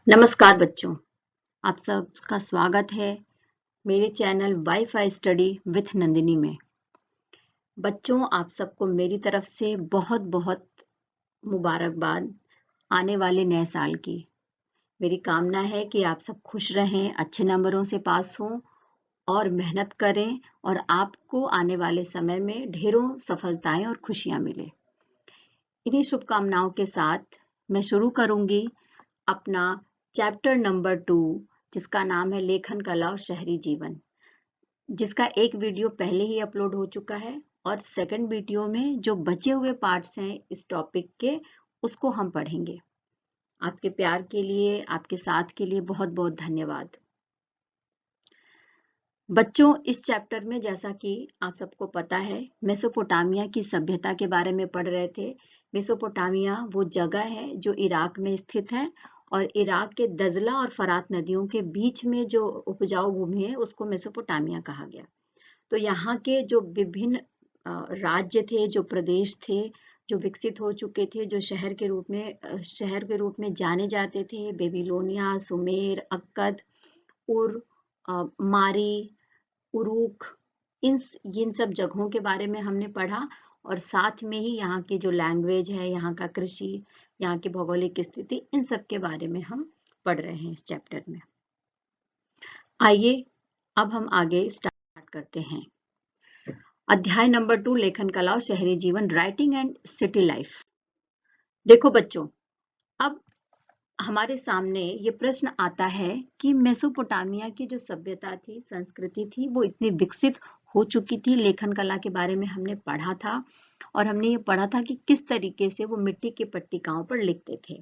नमस्कार बच्चों, आप सबका स्वागत है मेरे channel wifi study with Nandini में। बच्चों, आप सबको मेरी तरफ से बहुत बहुत मुबारकबाद आने वाले नए साल की। मेरी कामना है कि आप सब खुश रहें, अच्छे नंबरों से पास हों और मेहनत करें और आपको आने वाले समय में ढेरों सफलताएं और खुशियां मिले। इन्हीं शुभकामनाओं के साथ मैं शुरू करूंगी अपना चैप्टर नंबर 2, जिसका नाम है लेखन कला और शहरी जीवन, जिसका एक वीडियो पहले ही अपलोड हो चुका है और सेकंड वीडियो में जो बचे हुए पार्ट्स हैं इस टॉपिक के, उसको हम पढ़ेंगे। आपके प्यार के लिए, आपके साथ के लिए बहुत बहुत धन्यवाद। बच्चों, इस चैप्टर में जैसा कि आप सबको पता है, मेसोपोटामिया की सभ्यता के बारे में पढ़ रहे थे। मेसोपोटामिया वो जगह है जो इराक में स्थित है और इराक के दजला और फरात नदियों के बीच में जो उपजाऊ भूमि है उसको मेसोपोटामिया कहा गया। तो यहाँ के जो विभिन्न राज्य थे, जो प्रदेश थे, जो विकसित हो चुके थे, जो शहर के रूप में जाने जाते थे, बेबीलोनिया, सुमेर, अक्कद, उर, मारी, उरूख, इन सब जगहों के बारे में हमने पढ़ा और साथ में ही यहाँ की जो लैंग्वेज है, यहाँ का कृषि, यहाँ की भौगोलिक स्थिति, इन सब के बारे में हम पढ़ रहे हैं इस चैप्टर में। आइए अब हम आगे स्टार्ट करते हैं। अध्याय नंबर 2, लेखन कला और शहरी जीवन, राइटिंग एंड सिटी लाइफ। देखो बच्चों, अब हमारे सामने ये प्रश्न आता है कि मेसोपोटामिया की जो सभ्यता थी, संस्कृति थी, वो इतनी विकसित हो चुकी थी। लेखन कला के बारे में हमने पढ़ा था और हमने ये पढ़ा था कि किस तरीके से वो मिट्टी की पट्टिकाओं पर लिखते थे।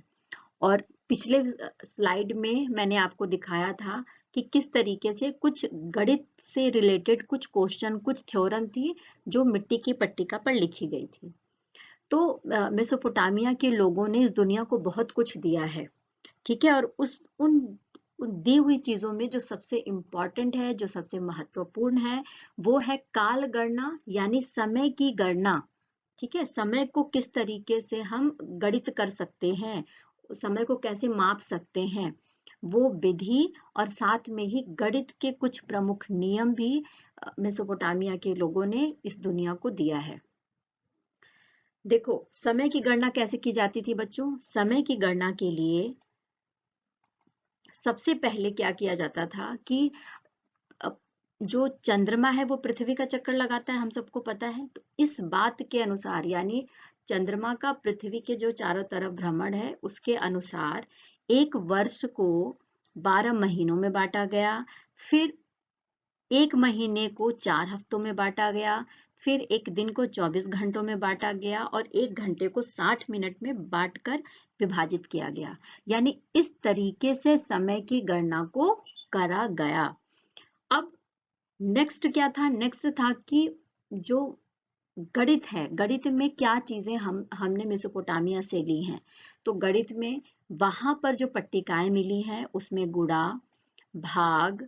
और पिछले स्लाइड में मैंने आपको दिखाया था कि किस तरीके से कुछ गणित से रिलेटेड कुछ क्वेश्चन, कुछ थ्योरम थी जो मिट्टी की पट्टिका पर लिखी गई थी। तो मेसोपोटामिया के लोगों ने इस दुनिया को बहुत कुछ दिया है, ठीक है। और उन दी हुई चीजों में जो सबसे इम्पोर्टेंट है, जो सबसे महत्वपूर्ण है, वो है काल गणना, यानी समय की गणना। ठीक है, समय को किस तरीके से हम गणित कर सकते हैं, समय को कैसे माप सकते हैं, वो विधि और साथ में ही गणित के कुछ प्रमुख नियम भी मेसोपोटामिया के लोगों ने इस दुनिया को दिया है। देखो, समय की गणना कैसे की जाती थी बच्चों। समय की गणना के लिए सबसे पहले क्या किया जाता था कि जो चंद्रमा है वो पृथ्वी का चक्कर लगाता है, हम सबको पता है। तो इस बात के अनुसार, यानी चंद्रमा का पृथ्वी के जो चारों तरफ भ्रमण है उसके अनुसार एक वर्ष को 12 महीनों में बांटा गया, फिर एक महीने को 4 हफ्तों में बांटा गया, फिर एक दिन को 24 घंटों में बांटा गया और एक घंटे को 60 मिनट में बांटकर विभाजित किया गया। यानी इस तरीके से समय की गणना को करा गया। अब नेक्स्ट क्या था? नेक्स्ट था कि जो गणित है, गणित में क्या चीजें हमने मेसोपोटामिया से ली हैं। तो गणित में वहां पर जो पट्टिकाएं मिली हैं उसमें गुणा, भाग,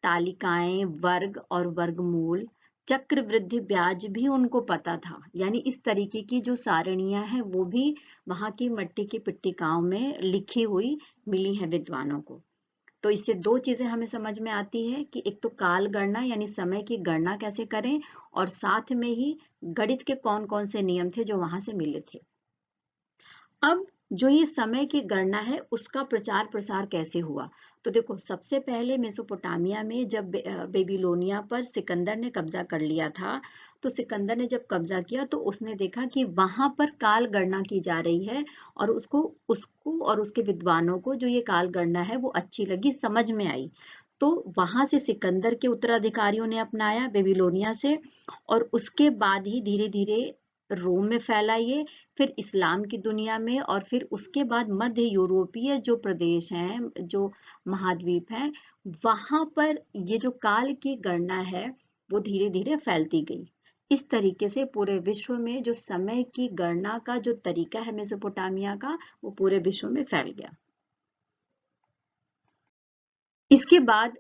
तालिकाएं, वर्ग और वर्गमूल, चक्रवृद्धि ब्याज भी उनको पता था। यानी इस तरीके की जो सारणियां हैं वो भी वहां की मिट्टी की पट्टिकाओं में लिखी हुई मिली हैं विद्वानों को। तो इससे दो चीजें हमें समझ में आती है कि एक तो काल गणना यानी समय की गणना कैसे करें, और साथ में ही गणित के कौन कौन से नियम थे जो वहां से मिले थे। अब जो ये समय की गणना है उसका प्रचार प्रसार कैसे हुआ। तो देखो, सबसे पहले मेसोपोटामिया में जब बेबीलोनिया पर सिकंदर ने कब्जा कर लिया था, तो सिकंदर ने जब कब्जा किया तो उसने देखा कि वहां पर काल गणना की जा रही है और उसको उसको और उसके विद्वानों को जो ये काल गणना है वो अच्छी लगी, समझ में आई। तो वहां से सिकंदर के उत्तराधिकारियों ने अपनाया बेबीलोनिया से, और उसके बाद ही धीरे धीरे रोम में फैला ये, फिर इस्लाम की दुनिया में, और फिर उसके बाद मध्य यूरोपीय जो प्रदेश हैं, जो महाद्वीप हैं, वहां पर ये जो काल की गणना है वो धीरे धीरे फैलती गई। इस तरीके से पूरे विश्व में जो समय की गणना का जो तरीका है मेसोपोटामिया का, वो पूरे विश्व में फैल गया। इसके बाद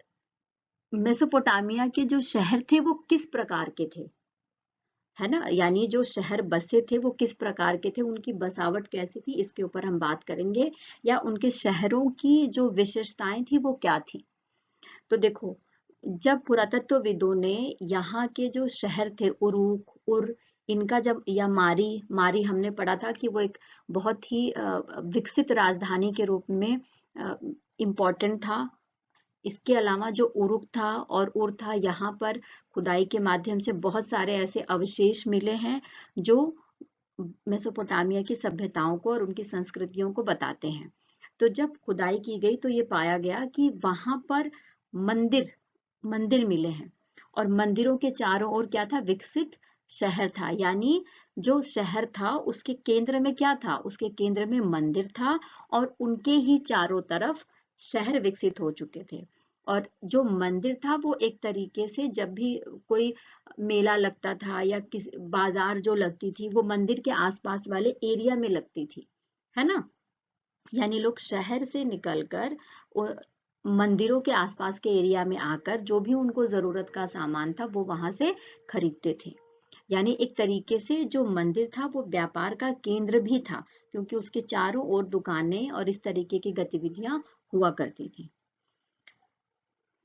मेसोपोटामिया के जो शहर थे वो किस प्रकार के थे? है ना। यानी जो शहर बसे थे वो किस प्रकार के थे, उनकी बसावट कैसी थी, इसके ऊपर हम बात करेंगे, या उनके शहरों की जो विशेषताएं थी वो क्या थी। तो देखो, जब पुरातत्वविदों ने यहाँ के जो शहर थे उरूक, उर, इनका जब, या मारी, मारी हमने पढ़ा था कि वो एक बहुत ही विकसित राजधानी के रूप में इम्पोर्टेंट था। इसके अलावा जो उरुक था और उर था, यहाँ पर खुदाई के माध्यम से बहुत सारे ऐसे अवशेष मिले हैं जो मेसोपोटामिया की सभ्यताओं को और उनकी संस्कृतियों को बताते हैं। तो जब खुदाई की गई तो ये पाया गया कि वहां पर मंदिर मंदिर मिले हैं, और मंदिरों के चारों ओर क्या था, विकसित शहर था। यानी जो शहर था उसके केंद्र में क्या था, उसके केंद्र में मंदिर था, और उनके ही चारों तरफ शहर विकसित हो चुके थे। और जो मंदिर था वो एक तरीके से जब भी कोई मेला लगता था या किसी बाजार जो लगती थी, वो मंदिर के आसपास वाले एरिया में लगती थी, है ना। यानी लोग शहर से निकलकर मंदिरों के आसपास के एरिया में आकर जो भी उनको जरूरत का सामान था वो वहां से खरीदते थे। यानी एक तरीके से जो मंदिर था वो व्यापार का केंद्र भी था, क्योंकि उसके चारों ओर दुकानें और इस तरीके की गतिविधियां हुआ करती थी।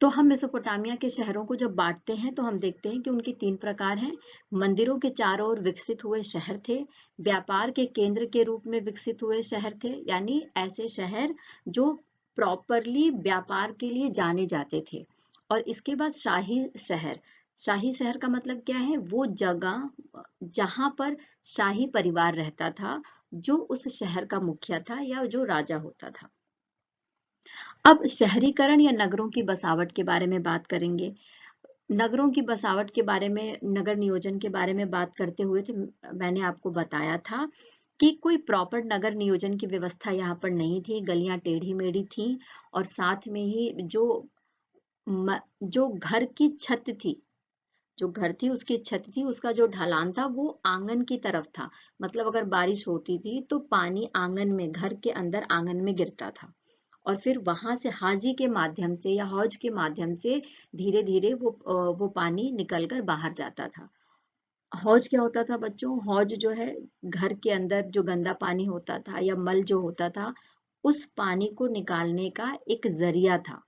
तो हम मेसोपोटामिया के शहरों को जब बांटते हैं तो हम देखते हैं कि उनके 3 प्रकार हैं। मंदिरों के चारों ओर विकसित हुए शहर थे, व्यापार के केंद्र के रूप में विकसित हुए शहर थे, यानी ऐसे शहर जो प्रॉपरली व्यापार के लिए जाने जाते थे। और इसके बाद शाही शहर। शाही शहर का मतलब क्या है, वो जगह जहां पर शाही परिवार रहता था, जो उस शहर का मुखिया था या जो राजा होता था। अब शहरीकरण या नगरों की बसावट के बारे में बात करेंगे। नगरों की बसावट के बारे में, नगर नियोजन के बारे में बात करते हुए थे, मैंने आपको बताया था कि कोई प्रॉपर नगर नियोजन की व्यवस्था यहाँ पर नहीं थी। गलियां टेढ़ी मेढ़ी थी, और साथ में ही जो घर की छत थी, जो घर थी उसकी छत थी, उसका जो ढलान था वो आंगन की तरफ था। मतलब अगर बारिश होती थी तो पानी आंगन में, घर के अंदर आंगन में गिरता था, और फिर वहां से हाजी के माध्यम से या हौज के माध्यम से धीरे धीरे वो पानी निकलकर बाहर जाता था। हौज क्या होता था बच्चों, हौज जो है घर के अंदर जो गंदा पानी होता था या मल जो होता था, उस पानी को निकालने का एक जरिया था,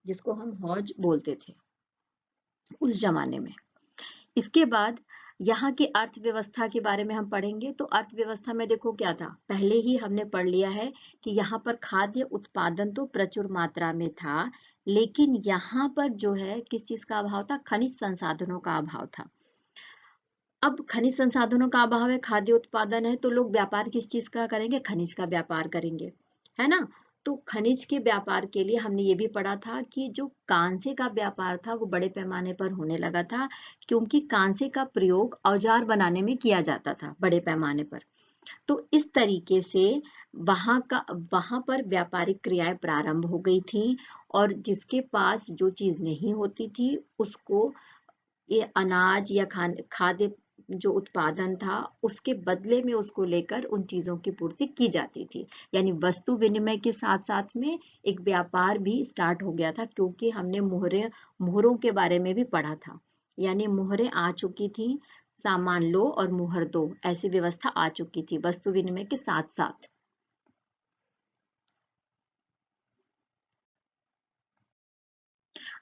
जिसको हम हौज बोलते थे उस जमाने में। इसके बाद यहाँ की अर्थव्यवस्था के बारे में हम पढ़ेंगे। तो अर्थव्यवस्था में देखो क्या था, पहले ही हमने पढ़ लिया है कि यहाँ पर खाद्य उत्पादन तो प्रचुर मात्रा में था, लेकिन यहाँ पर जो है किस चीज का अभाव था, खनिज संसाधनों का अभाव था। अब खनिज संसाधनों का अभाव है, खाद्य उत्पादन है, तो लोग व्यापार किस चीज का करेंगे, खनिज का व्यापार करेंगे, है ना। तो खनिज के व्यापार के लिए हमने ये भी पढ़ा था कि जो कांसे का व्यापार था वो बड़े पैमाने पर होने लगा था, क्योंकि कांसे का प्रयोग औजार बनाने में किया जाता था बड़े पैमाने पर। तो इस तरीके से वहां पर व्यापारिक क्रियाएं प्रारंभ हो गई थी, और जिसके पास जो चीज नहीं होती थी उसको ये अनाज या खाद्य जो उत्पादन था उसके बदले में उसको लेकर उन चीजों की पूर्ति की जाती थी। यानी वस्तु विनिमय के साथ साथ में एक व्यापार भी स्टार्ट हो गया था, क्योंकि हमने मुहरों के बारे में भी पढ़ा था। यानी मुहरें आ चुकी थी, सामान लो और मुहर दो, ऐसी व्यवस्था आ चुकी थी वस्तु विनिमय के साथ साथ।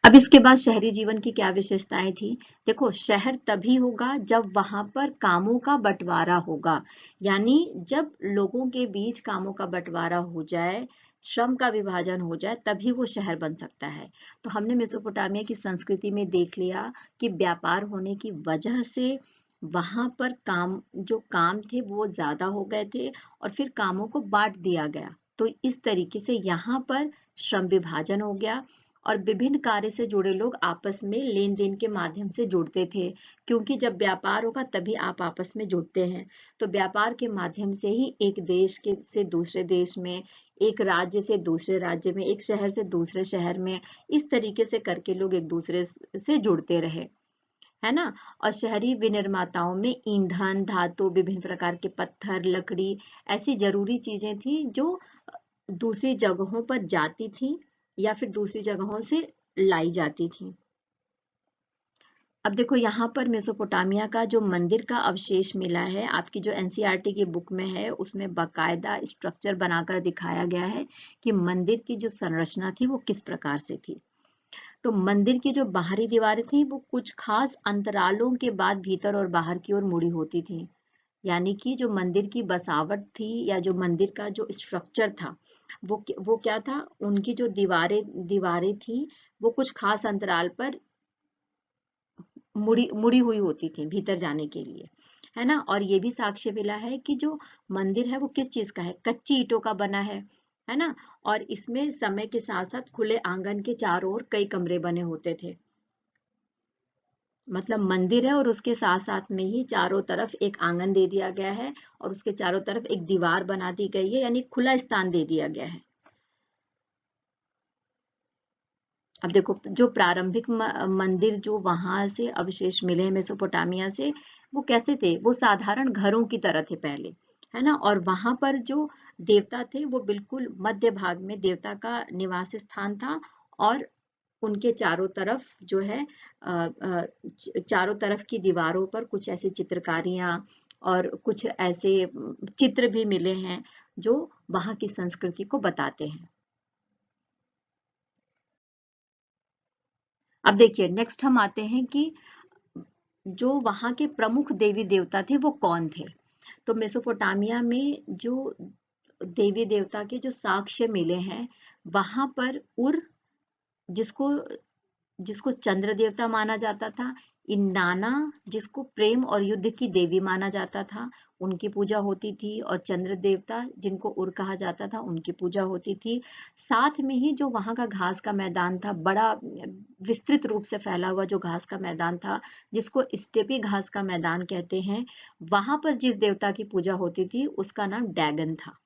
अब इसके बाद शहरी जीवन की क्या विशेषताएं थी। देखो, शहर तभी होगा जब वहां पर कामों का बंटवारा होगा। यानी जब लोगों के बीच कामों का बंटवारा हो जाए, श्रम का विभाजन हो जाए, तभी वो शहर बन सकता है। तो हमने मेसोपोटामिया की संस्कृति में देख लिया कि व्यापार होने की वजह से वहां पर जो काम थे वो ज्यादा हो गए थे, और फिर कामों को बांट दिया गया। तो इस तरीके से यहाँ पर श्रम विभाजन हो गया, और विभिन्न कार्य से जुड़े लोग आपस में लेन देन के माध्यम से जुड़ते थे, क्योंकि जब व्यापार होगा तभी आप आपस में जुड़ते हैं। तो व्यापार के माध्यम से ही एक देश के से दूसरे देश में, एक राज्य से दूसरे राज्य में, एक शहर से दूसरे शहर में, इस तरीके से करके लोग एक दूसरे से जुड़ते रहे, है ना। और शहरी विनिर्माताओं में ईंधन, धातु, विभिन्न प्रकार के पत्थर, लकड़ी, ऐसी जरूरी चीजें थी जो दूसरी जगहों पर जाती थी या फिर दूसरी जगहों से लाई जाती थी। अब देखो यहाँ पर मेसोपोटामिया का जो मंदिर का अवशेष मिला है, आपकी जो एनसीईआरटी की बुक में है उसमें बाकायदा स्ट्रक्चर बनाकर दिखाया गया है कि मंदिर की जो संरचना थी वो किस प्रकार से थी। तो मंदिर की जो बाहरी दीवारें थी वो कुछ खास अंतरालों के बाद भीतर और बाहर की ओर मुड़ी होती थी। यानी कि जो मंदिर की बसावट थी या जो मंदिर का जो स्ट्रक्चर था वो क्या था, उनकी जो दीवारें दीवारें थी वो कुछ खास अंतराल पर मुड़ी मुड़ी हुई होती थी भीतर जाने के लिए, है ना। और ये भी साक्ष्य मिला है कि जो मंदिर है वो किस चीज का है, कच्ची ईंटों का बना है ना। और इसमें समय के साथ साथ खुले आंगन के चारों ओर कई कमरे बने होते थे। मतलब मंदिर है और उसके साथ साथ में ही चारों तरफ एक आंगन दे दिया गया है और उसके चारों तरफ एक दीवार बना दी गई है, यानी खुला स्थान दे दिया गया है। अब देखो जो प्रारंभिक मंदिर जो वहां से अवशेष मिले हैं मेसोपोटामिया से, वो कैसे थे, वो साधारण घरों की तरह थे पहले, है ना। और वहां पर जो देवता थे वो बिल्कुल मध्य भाग में देवता का निवास स्थान था। और उनके चारों तरफ जो है चारों तरफ की दीवारों पर कुछ ऐसी चित्रकारियां और कुछ ऐसे चित्र भी मिले हैं जो वहां की संस्कृति को बताते हैं। अब देखिए नेक्स्ट हम आते हैं कि जो वहां के प्रमुख देवी देवता थे वो कौन थे। तो मेसोपोटामिया में जो देवी देवता के जो साक्ष्य मिले हैं, वहां पर उर, जिसको जिसको चंद्र देवता माना जाता था, इंदाना जिसको प्रेम और युद्ध की देवी माना जाता था, उनकी पूजा होती थी। और चंद्र देवता जिनको उर कहा जाता था उनकी पूजा होती थी। साथ में ही जो वहां का घास का मैदान था, बड़ा विस्तृत रूप से फैला हुआ जो घास का मैदान था, जिसको स्टेपी घास का मैदान कहते हैं, वहां पर जिस देवता की पूजा होती थी उसका नाम डैगन था,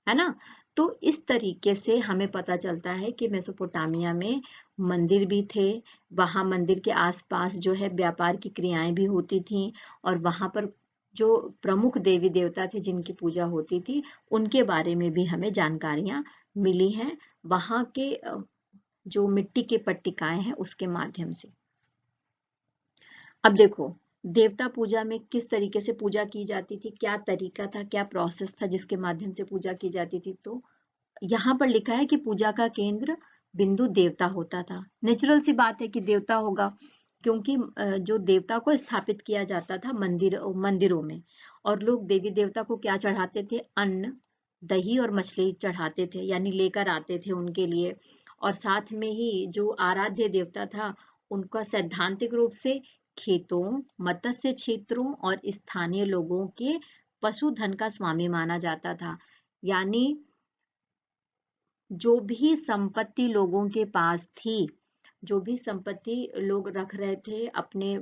है ना। तो इस तरीके से हमें पता चलता है कि मेसोपोटामिया में मंदिर भी थे, वहां मंदिर के आसपास जो है व्यापार की क्रियाएं भी होती थीं। और वहां पर जो प्रमुख देवी देवता थे जिनकी पूजा होती थी उनके बारे में भी हमें जानकारियां मिली हैं वहां के जो मिट्टी के पट्टिकाएं हैं उसके माध्यम से। अब देखो देवता पूजा में किस तरीके से पूजा की जाती थी, क्या तरीका था, क्या प्रोसेस था जिसके माध्यम से पूजा की जाती थी। तो यहाँ पर लिखा है कि पूजा का केंद्र बिंदु देवता होता था। नेचुरल सी बात है कि देवता होगा, क्योंकि जो देवता को स्थापित किया जाता था मंदिरों में। और लोग देवी देवता को क्या चढ़ाते थे, अन्न, दही और मछली चढ़ाते थे, यानी लेकर आते थे उनके लिए। और साथ में ही जो आराध्य देवता था उनका सैद्धांतिक रूप से खेतों, मत्स्य क्षेत्रों और स्थानीय लोगों के पशुधन का स्वामी माना जाता था। यानी जो भी संपत्ति लोगों के पास थी, जो भी संपत्ति लोग रख रहे थे अपने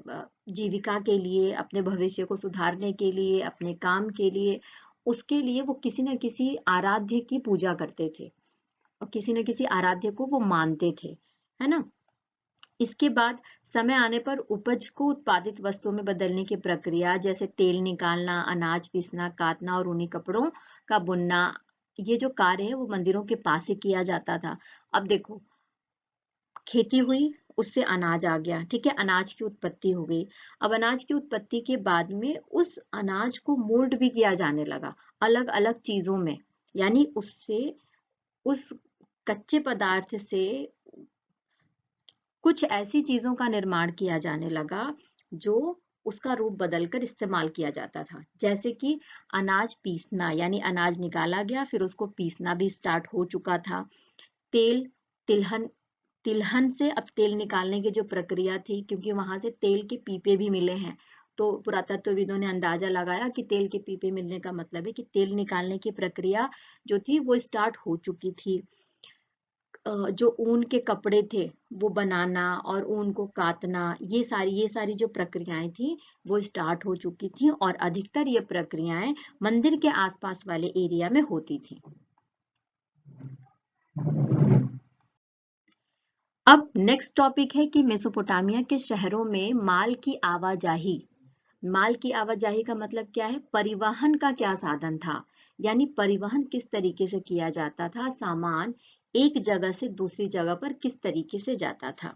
जीविका के लिए, अपने भविष्य को सुधारने के लिए, अपने काम के लिए, उसके लिए वो किसी न किसी आराध्य की पूजा करते थे और किसी न किसी आराध्य को वो मानते थे, है ना। इसके बाद समय आने पर उपज को उत्पादित वस्तुओं में बदलने की प्रक्रिया, जैसे तेल निकालना, अनाज पीसना, काटना और ऊनी कपड़ों का बुनना, ये जो कार्य है वो मंदिरों के पास ही किया जाता था। अब देखो खेती हुई, उससे अनाज आ गया, ठीक है, अनाज की उत्पत्ति हो गई। अब अनाज की उत्पत्ति के बाद में उस अनाज को मोल्ड भी किया जाने लगा अलग अलग चीजों में। यानी उससे, उस कच्चे पदार्थ से कुछ ऐसी चीजों का निर्माण किया जाने लगा जो उसका रूप बदलकर इस्तेमाल किया जाता था। जैसे कि अनाज पीसना, यानी अनाज निकाला गया फिर उसको पीसना भी स्टार्ट हो चुका था। तेल, तिलहन, तिलहन से अब तेल निकालने की जो प्रक्रिया थी, क्योंकि वहां से तेल के पीपे भी मिले हैं, तो पुरातत्वविदों ने अंदाजा लगाया कि तेल के पीपे मिलने का मतलब है कि तेल निकालने की प्रक्रिया जो थी वो स्टार्ट हो चुकी थी। जो ऊन के कपड़े थे वो बनाना और ऊन को काटना, ये सारी जो प्रक्रियाएं थी वो स्टार्ट हो चुकी थी। और अधिकतर ये प्रक्रियाएं मंदिर के आसपास वाले एरिया में होती थी। अब नेक्स्ट टॉपिक है कि मेसोपोटामिया के शहरों में माल की आवाजाही। माल की आवाजाही का मतलब क्या है, परिवहन का क्या साधन था, यानी परिवहन किस तरीके से किया जाता था, सामान एक जगह से दूसरी जगह पर किस तरीके से जाता था।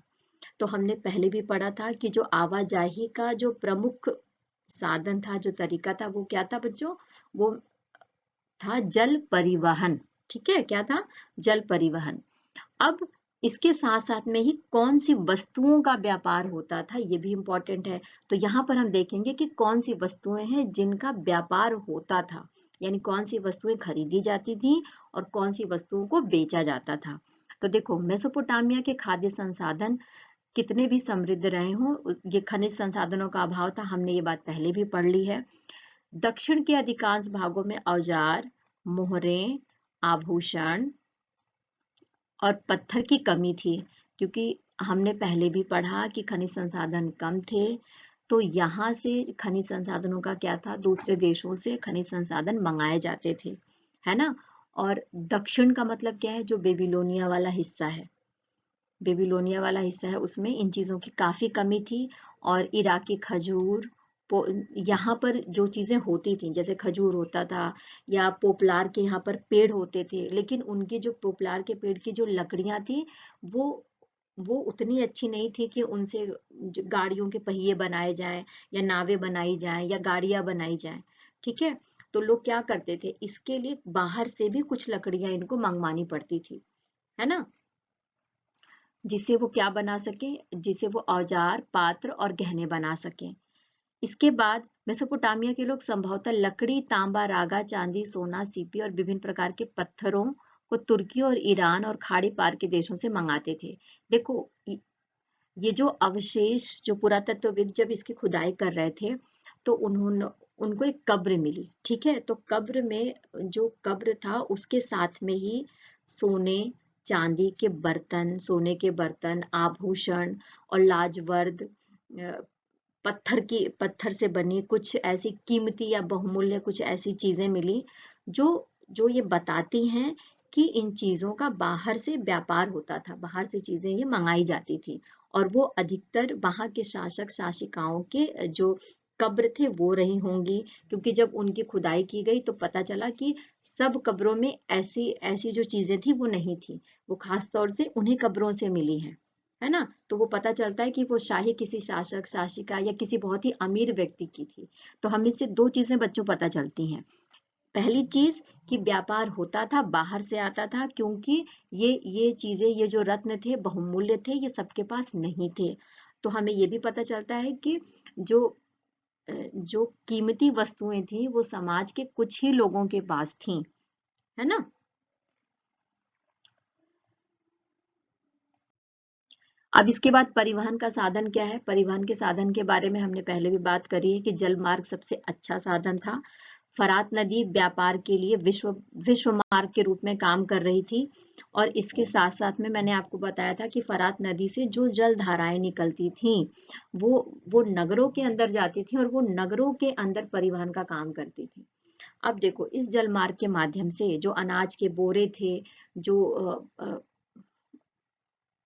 तो हमने पहले भी पढ़ा था कि जो आवाजाही का जो प्रमुख साधन था, जो तरीका था, वो क्या था बच्चों? वो था जल परिवहन। ठीक है, क्या था? जल परिवहन। अब इसके साथ साथ में ही कौन सी वस्तुओं का व्यापार होता था, ये भी इंपॉर्टेंट है। तो यहाँ पर हम देखेंगे कि कौन सी वस्तुएं हैं जिनका व्यापार होता था, यानी कौन सी वस्तुएं खरीदी जाती थी और कौन सी वस्तुओं को बेचा जाता था। तो देखो, मेसोपोटामिया के खाद्य संसाधन कितने भी समृद्ध रहे हों, ये खनिज संसाधनों का अभाव था, हमने ये बात पहले भी पढ़ ली है। दक्षिण के अधिकांश भागों में औजार, मोहरें, आभूषण और पत्थर की कमी थी, क्योंकि हमने पहले भी पढ़ा कि खनिज संसाधन कम थे। तो यहाँ से खनिज संसाधनों का क्या था? दूसरे देशों से खनिज संसाधन मंगाए जाते थे, है ना। और दक्षिण का मतलब क्या है? जो बेबीलोनिया वाला हिस्सा है, बेबीलोनिया वाला हिस्सा है, उसमें इन चीज़ों की काफ़ी कमी थी। और इराकी खजूर, यहाँ पर जो चीज़ें होती थी, जैसे खजूर होता था या पोपलार के यहाँ पर पेड़ होते थे, लेकिन उनके जो पोपलार के पेड़ की जो लकड़ियाँ थी, वो वो उतनी अच्छी नहीं थी कि उनसे गाड़ियों के पहिए बनाए जाएं या नावें बनाई जाएं या गाड़ियां बनाई जाएं। ठीक है, तो लोग क्या करते थे, इसके लिए बाहर से भी कुछ लकड़ियां इनको मंगवानी पड़ती थी, है ना, जिससे वो क्या बना सके, जिससे वो औजार, पात्र और गहने बना सके। इसके बाद मेसोपोटामिया के लोग संभवतः लकड़ी, तांबा, रागा, चांदी, सोना, सीपी और विभिन्न प्रकार के पत्थरों को तुर्की और ईरान और खाड़ी पार के देशों से मंगाते थे। देखो, ये जो अवशेष, जो पुरातत्वविद जब इसकी खुदाई कर रहे थे, तो उन्होंने उनको एक कब्र मिली। ठीक है, तो कब्र में, जो कब्र था उसके साथ में ही सोने चांदी के बर्तन, सोने के बर्तन, आभूषण और लाजवर्द, पत्थर से बनी कुछ ऐसी कीमती या बहुमूल्य कुछ ऐसी चीजें मिली, जो जो ये बताती हैं कि इन चीजों का बाहर से व्यापार होता था, बाहर से चीजें ये मंगाई जाती थी। और वो अधिकतर वहां के शासक शासिकाओं के जो कब्र थे वो रही होंगी, क्योंकि जब उनकी खुदाई की गई तो पता चला कि सब कब्रों में ऐसी ऐसी जो चीजें थी वो नहीं थी, वो खास तौर से उन्हीं कब्रों से मिली हैं, है ना। तो वो पता चलता है कि वो शाही किसी शासक शासिका या किसी बहुत ही अमीर व्यक्ति की थी। तो हमें इससे दो चीजें बच्चों पता चलती हैं। पहली चीज कि व्यापार होता था, बाहर से आता था, क्योंकि ये चीजें, ये जो रत्न थे बहुमूल्य थे, ये सबके पास नहीं थे। तो हमें ये भी पता चलता है कि जो जो कीमती वस्तुएं थी वो समाज के कुछ ही लोगों के पास थी, है ना। अब इसके बाद परिवहन का साधन क्या है? परिवहन के साधन के बारे में हमने पहले भी बात करी है कि जल मार्ग सबसे अच्छा साधन था। फरात नदी व्यापार के लिए विश्व विश्व मार्ग के रूप में काम कर रही थी। और इसके साथ साथ में मैंने आपको बताया था कि फरात नदी से जो जल धाराएं निकलती थीं, वो नगरों के अंदर जाती थी और वो नगरों के अंदर परिवहन का काम करती थी। अब देखो, इस जल मार्ग के माध्यम से जो अनाज के बोरे थे, जो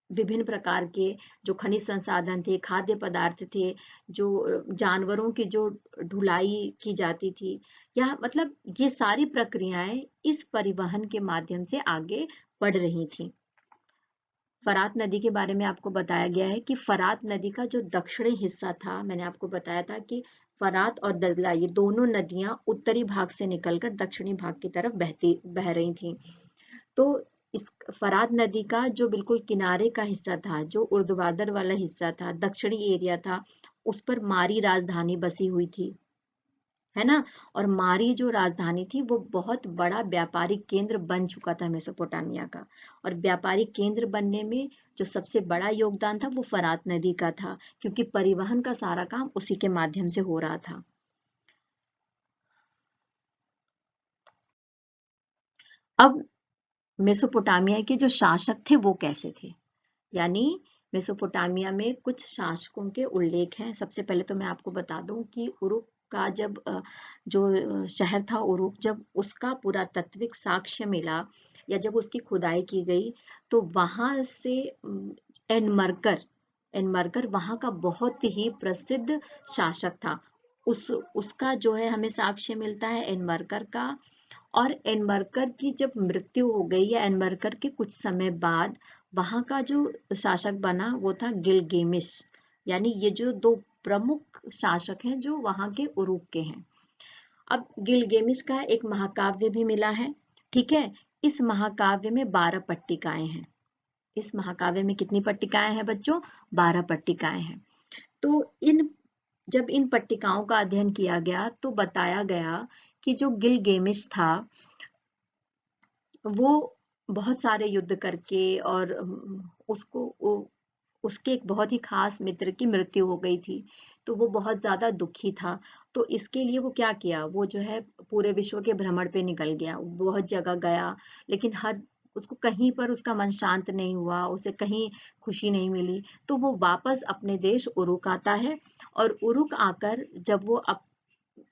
विभिन्न प्रकार के जो खनिज संसाधन थे, खाद्य पदार्थ थे, जो जानवरों की जो ढुलाई की जाती थी, या मतलब ये सारी प्रक्रियाएं इस परिवहन के माध्यम से आगे बढ़ रही थी। फरात नदी के बारे में आपको बताया गया है कि फरात नदी का जो दक्षिणी हिस्सा था, मैंने आपको बताया था कि फरात और दजला, ये दोनों नदियां उत्तरी भाग से निकलकर दक्षिणी भाग की तरफ बह रही थी। तो इस फरात नदी का जो बिल्कुल किनारे का हिस्सा था, जो उर्ध्वाधर वाला हिस्सा था, दक्षिणी एरिया था, उस पर मारी राजधानी बसी हुई थी, है ना। और मारी जो राजधानी थी वो बहुत बड़ा व्यापारिक केंद्र बन चुका था मेसोपोटामिया का। और व्यापारिक केंद्र बनने में जो सबसे बड़ा योगदान था वो फरात नदी का था, क्योंकि परिवहन का सारा काम उसी के माध्यम से हो रहा था। अब मेसोपोटामिया के जो शासक थे वो कैसे थे, यानी मेसोपोटामिया में कुछ शासकों के उल्लेख हैं। सबसे पहले तो मैं आपको बता दूं कि उरुक का जब जो शहर था उरुक, जब उसका पुरातात्विक साक्ष्य मिला या जब उसकी खुदाई की गई, तो वहां से एनमरकर एनमरकर वहां का बहुत ही प्रसिद्ध शासक था। उसका जो है हमें साक्ष्य मिलता है एनमरकर का। और एनमरकर की जब मृत्यु हो गई या एनमरकर के कुछ समय बाद वहां का जो शासक बना वो था गिलगेमिश। यानी ये जो दो प्रमुख शासक हैं जो वहां के उरूक के हैं। अब गिलगेमिश का एक महाकाव्य भी मिला है, ठीक है। इस महाकाव्य में 12 पट्टिकाएं हैं। इस महाकाव्य में कितनी पट्टिकाएं हैं बच्चों? 12 पट्टिकाएं हैं। तो जब इन पट्टिकाओं का अध्ययन किया गया तो बताया गया कि जो गिलगेमिश था वो बहुत सारे युद्ध करके और उसके एक बहुत ही खास मित्र की मृत्यु हो गई थी, तो वो बहुत ज्यादा दुखी था। तो इसके लिए वो क्या किया, वो जो है पूरे विश्व के भ्रमण पे निकल गया, बहुत जगह गया, लेकिन हर उसको कहीं पर उसका मन शांत नहीं हुआ, उसे कहीं खुशी नहीं मिली। तो वो वापस अपने देश उरुक आता है, और उरुक आकर जब वो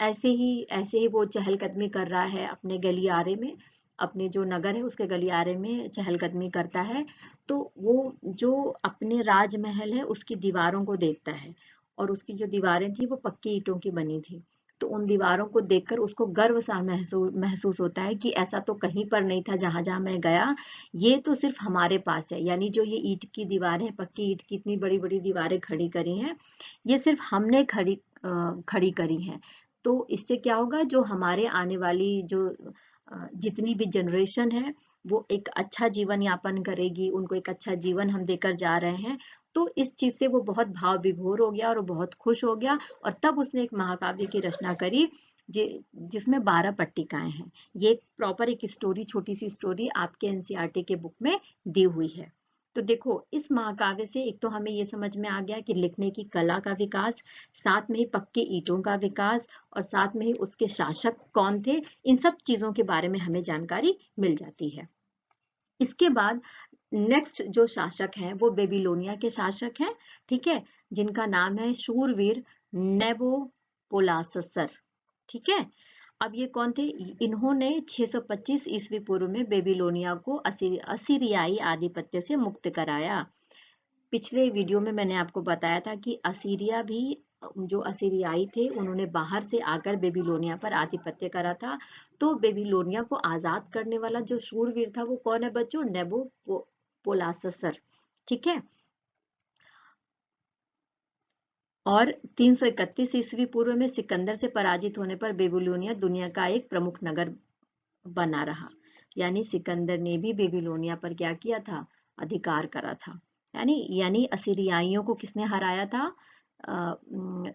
ऐसे ही वो चहलकदमी कर रहा है अपने गलियारे में, अपने जो नगर है उसके गलियारे में चहलकदमी करता है, तो वो जो अपने राजमहल है उसकी दीवारों को देखता है, और उसकी जो दीवारें थी वो पक्की ईंटों की बनी थी। तो उन दीवारों को देखकर उसको गर्व सा महसूस होता है कि ऐसा तो कहीं पर नहीं था जहां जहां मैं गया, ये तो सिर्फ हमारे पास है। यानी जो ये ईंट की दीवारें, पक्की ईंट की इतनी बड़ी बड़ी दीवारें खड़ी करी हैं, ये सिर्फ हमने खड़ी करी हैं। तो इससे क्या होगा, जो हमारे आने वाली जो जितनी भी जनरेशन है वो एक अच्छा जीवन यापन करेगी, उनको एक अच्छा जीवन हम देकर जा रहे हैं। तो इस चीज से वो बहुत भाव विभोर हो गया और वो बहुत खुश हो गया, और तब उसने एक महाकाव्य की रचना करी जिसमें 12 पट्टिकाएं हैं। ये प्रॉपर एक स्टोरी, छोटी सी स्टोरी आपके एनसीईआरटी के बुक में दी हुई है। तो देखो, इस महाकाव्य से एक तो हमें ये समझ में आ गया कि लिखने की कला का विकास, साथ में ही पक्की ईंटों का विकास, और साथ में ही उसके शासक कौन थे, इन सब चीजों के बारे में हमें जानकारी मिल जाती है। इसके बाद नेक्स्ट जो शासक हैं वो बेबीलोनिया के शासक हैं, ठीक है, जिनका नाम है शूरवीर नेबोपोलाससर, ठीक है। अब ये कौन थे? इन्होंने 625 ईस्वी पूर्व में बेबीलोनिया को असीरियाई आधिपत्य से मुक्त कराया। पिछले वीडियो में मैंने आपको बताया था कि असीरिया भी, जो असीरियाई थे, उन्होंने बाहर से आकर बेबीलोनिया पर आधिपत्य करा था। तो बेबीलोनिया को आजाद करने वाला जो शूरवीर था वो कौन है बच्चों? नेबोपोलाससर, ठीक है। और 331 ईस्वी पूर्व में सिकंदर से पराजित होने पर बेबीलोनिया दुनिया का एक प्रमुख नगर बना रहा। यानी सिकंदर ने भी बेबीलोनिया पर क्या किया था? अधिकार करा था। यानी असीरियाइयों को किसने हराया था?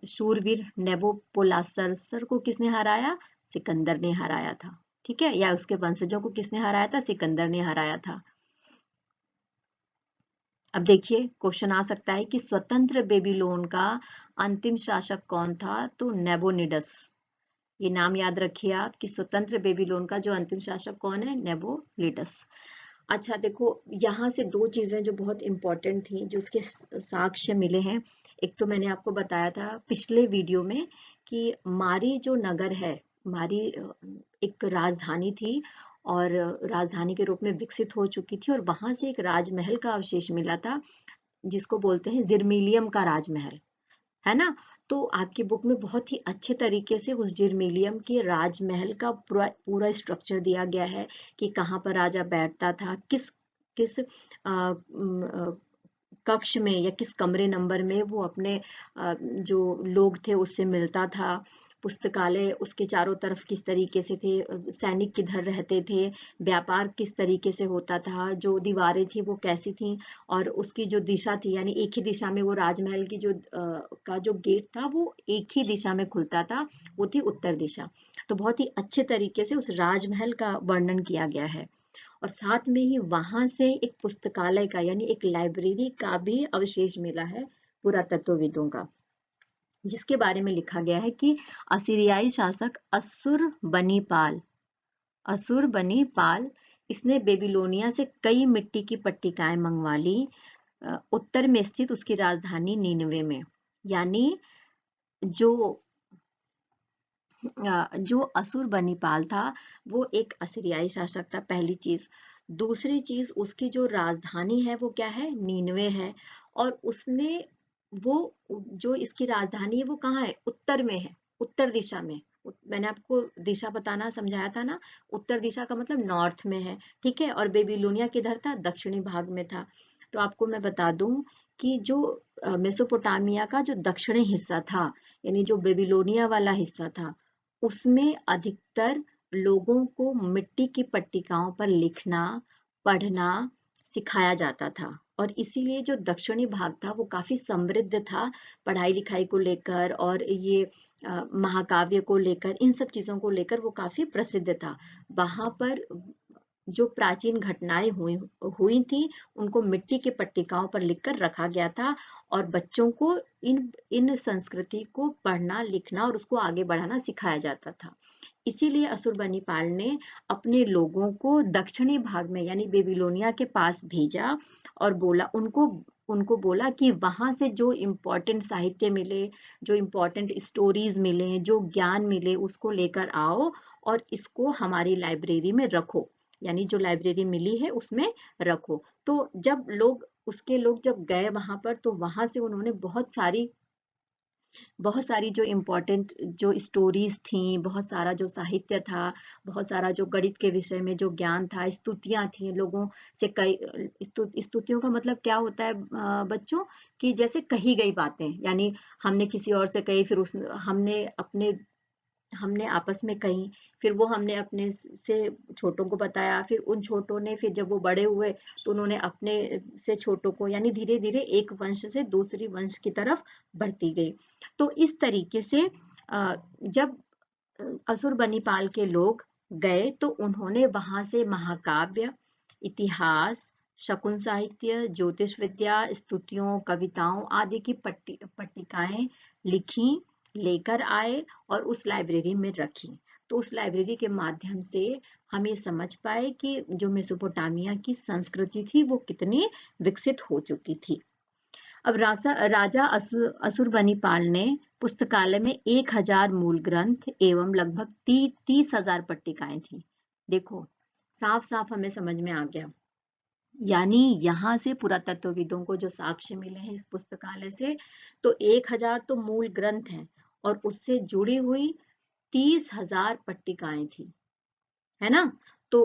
शूरवीर नेबोपोलासर को किसने हराया? सिकंदर ने हराया था, ठीक है। या उसके वंशजों को किसने हराया था? सिकंदर ने हराया था। अब देखिए, क्वेश्चन आ सकता है कि स्वतंत्र बेबीलोन का अंतिम शासक कौन था? तो नेबोनिडस। ये नाम याद रखिए आप कि स्वतंत्र बेबीलोन का जो अंतिम शासक कौन है? नेबोलिडस। अच्छा देखो, यहाँ से दो चीजें जो बहुत इंपॉर्टेंट थी, जो उसके साक्ष्य मिले हैं। एक तो मैंने आपको बताया था पिछले वीडियो में कि मारी जो नगर है, मारी एक राजधानी थी, और राजधानी के रूप में विकसित हो चुकी थी, और वहां से एक राजमहल का अवशेष मिला था जिसको बोलते हैं जिरमिलियम का राजमहल, है ना। तो आपकी बुक में बहुत ही अच्छे तरीके से उस जिरमिलियम के राजमहल का पूरा पूरा स्ट्रक्चर दिया गया है कि कहाँ पर राजा बैठता था, किस किस कक्ष में या किस कमरे नंबर में वो अपने जो लोग थे उससे मिलता था। पुस्तकालय उसके चारों तरफ किस तरीके से थे, सैनिक किधर रहते थे, व्यापार किस तरीके से होता था, जो दीवारें थी वो कैसी थी, और उसकी जो दिशा थी, यानी एक ही दिशा में वो राजमहल की का जो गेट था वो एक ही दिशा में खुलता था, वो थी उत्तर दिशा। तो बहुत ही अच्छे तरीके से उस राजमहल का वर्णन किया गया है। और साथ में ही वहां से एक पुस्तकालय का, यानी एक लाइब्रेरी का भी अवशेष मिला है पुरातत्वविदों का, जिसके बारे में लिखा गया है कि असीरियाई शासक असुरबनीपाल इसने बेबीलोनिया से कई मिट्टी की पट्टिकाएं मंगवा ली, उत्तर में स्थित उसकी राजधानी नीनवे में। यानी जो जो असुरबनीपाल था वो एक असीरियाई शासक था, पहली चीज। दूसरी चीज, उसकी जो राजधानी है वो क्या है? नीनवे है। और उसने वो जो इसकी राजधानी है वो कहाँ है? उत्तर में है, उत्तर दिशा में। मैंने आपको दिशा बताना समझाया था ना, उत्तर दिशा का मतलब नॉर्थ में है, ठीक है, और बेबीलोनिया किधर था, दक्षिणी भाग में था। तो आपको मैं बता दूं कि जो मेसोपोटामिया का जो दक्षिणी हिस्सा था, यानी जो बेबीलोनिया वाला हिस्सा था, उसमें अधिकतर लोगों को मिट्टी की पट्टिकाओं पर लिखना, पढ़ना सिखाया जाता था। और इसीलिए जो दक्षिणी भाग था वो काफी समृद्ध था पढ़ाई लिखाई को लेकर, और ये महाकाव्य को लेकर, इन सब चीजों को लेकर वो काफी प्रसिद्ध था। वहां पर जो प्राचीन घटनाएं हुई हुई थी उनको मिट्टी की पट्टिकाओं पर लिखकर रखा गया था, और बच्चों को इन इन संस्कृति को पढ़ना लिखना और उसको आगे बढ़ाना सिखाया जाता था। इसीलिए असुरबनीपाल ने अपने लोगों को दक्षिणी भाग में यानी बेबीलोनिया के पास भेजा, और बोला उनको उनको बोला कि वहां से जो इम्पोर्टेंट साहित्य मिले, जो इम्पोर्टेंट स्टोरीज मिले, जो ज्ञान मिले, उसको लेकर आओ और इसको हमारी लाइब्रेरी में रखो, यानी जो लाइब्रेरी मिली है उसमें रखो। तो जब लोग जब गए वहां पर, तो वहां से उन्होंने बहुत सारी जो इम्पोर्टेंट जो स्टोरीज थी, बहुत सारा जो साहित्य था, बहुत सारा जो गणित के विषय में जो ज्ञान था, स्तुतियां थी लोगों से, कई स्तुतियों का मतलब क्या होता है बच्चों, कि जैसे कही गई बातें, यानी हमने किसी और से कही, फिर उस हमने आपस में कही, फिर वो हमने अपने से छोटों को बताया, फिर उन छोटों ने, फिर जब वो बड़े हुए तो उन्होंने अपने से छोटों को, यानी धीरे धीरे एक वंश से दूसरी वंश की तरफ बढ़ती गई। तो इस तरीके से जब असुरबनीपाल के लोग गए तो उन्होंने वहां से महाकाव्य, इतिहास, शकुन साहित्य, ज्योतिष विद्या, स्तुतियों, कविताओं आदि की पट्टिकाएं लिखी, लेकर आए और उस लाइब्रेरी में रखी। तो उस लाइब्रेरी के माध्यम से हम ये समझ पाए कि जो मेसोपोटामिया की संस्कृति थी वो कितनी विकसित हो चुकी थी। अब राजा असुरबनीपाल ने पुस्तकालय में 1000 मूल ग्रंथ एवं लगभग 30,000 पट्टिकाएं थी। देखो, साफ साफ हमें समझ में आ गया, यानी यहाँ से पुरातत्वविदों को जो साक्ष्य मिले हैं इस पुस्तकालय से, तो 1000 तो मूल ग्रंथ हैं और उससे जुड़ी हुई 30,000 पट्टिकाएं थी, है ना। तो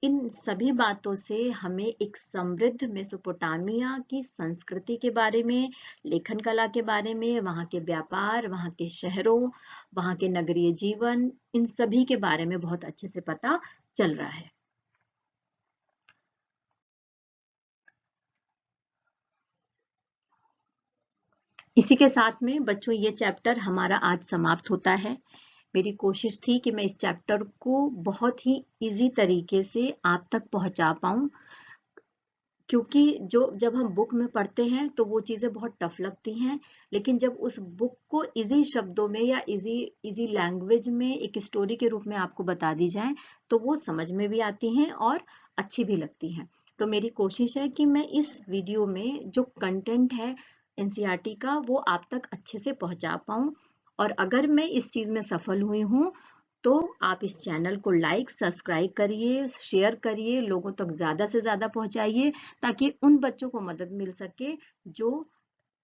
इन सभी बातों से हमें एक समृद्ध मेसोपोटामिया की संस्कृति के बारे में, लेखन कला के बारे में, वहां के व्यापार, वहां के शहरों, वहां के नगरीय जीवन, इन सभी के बारे में बहुत अच्छे से पता चल रहा है। इसी के साथ में बच्चों ये चैप्टर हमारा आज समाप्त होता है। मेरी कोशिश थी कि मैं इस चैप्टर को बहुत ही इजी तरीके से आप तक पहुंचा पाऊं, क्योंकि जो जब हम बुक में पढ़ते हैं तो वो चीजें बहुत टफ लगती हैं, लेकिन जब उस बुक को इजी शब्दों में या इजी इजी लैंग्वेज में एक स्टोरी के रूप में आपको बता दी जाए तो वो समझ में भी आती हैं और अच्छी भी लगती हैं। तो मेरी कोशिश है कि मैं इस वीडियो में जो कंटेंट है एनसीईआरटी का वो आप तक अच्छे से पहुंचा पाऊं, और अगर मैं इस चीज में सफल हुई हूं तो आप इस चैनल को लाइक सब्सक्राइब करिए, शेयर करिए, लोगों तक ज्यादा से ज्यादा पहुंचाइए, ताकि उन बच्चों को मदद मिल सके जो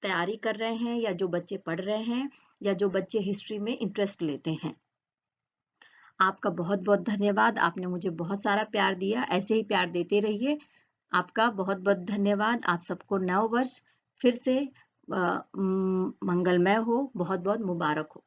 तैयारी कर रहे हैं, या जो बच्चे पढ़ रहे हैं, या जो बच्चे हिस्ट्री में इंटरेस्ट लेते हैं। आपका बहुत बहुत धन्यवाद, आपने मुझे बहुत सारा प्यार दिया, ऐसे ही प्यार देते रहिए। आपका बहुत बहुत धन्यवाद। आप सबको नव वर्ष फिर से मंगलमय हो, बहुत बहुत मुबारक हो।